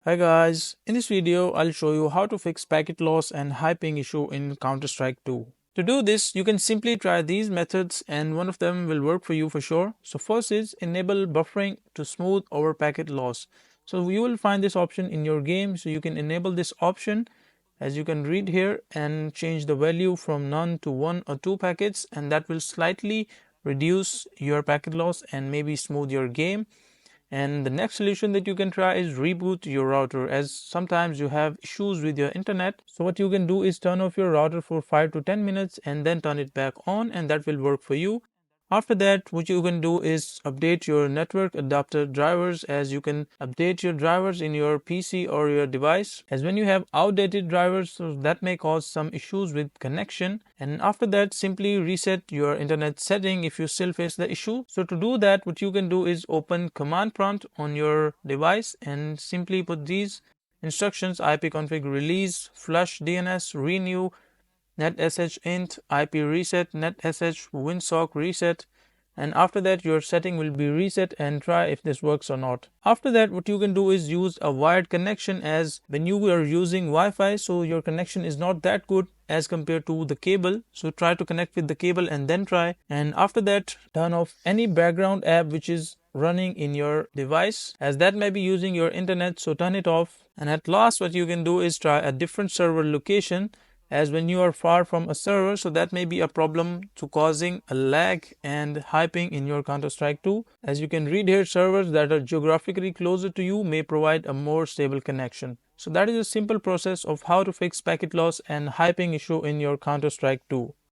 Hi guys, in this video I'll show you how to fix packet loss and high ping issue in Counter-Strike 2. To do this, you can simply try these methods and one of them will work for you for sure. So first is enable buffering to smooth over packet loss. So you will find this option in your game, so you can enable this option as you can read here and change the value from none to 1 or 2 packets, and that will slightly reduce your packet loss and maybe smooth your game. And the next solution that you can try is reboot your router, as sometimes you have issues with your internet. So what you can do is turn off your router for 5 to 10 minutes and then turn it back on, and that will work for you. After that, what you can do is update your network adapter drivers, as you can update your drivers in your PC or your device, as when you have outdated drivers, so that may cause some issues with connection. And after that, simply reset your internet setting if you still face the issue. So to do that, what you can do is open command prompt on your device and simply put these instructions: ipconfig release, flush DNS, renew, netsh int, IP reset, netsh winsock reset, and after that your setting will be reset, and try if this works or not. After that, what you can do is use a wired connection, as when you are using Wi-Fi, so your connection is not that good as compared to the cable. So try to connect with the cable and then try. And after that, turn off any background app which is running in your device, as that may be using your internet, so turn it off. And at last, what you can do is try a different server location, as when you are far from a server, so that may be a problem to causing a lag and high ping in your Counter-Strike 2. As you can read here, servers that are geographically closer to you may provide a more stable connection. So that is a simple process of how to fix packet loss and high ping issue in your Counter-Strike 2.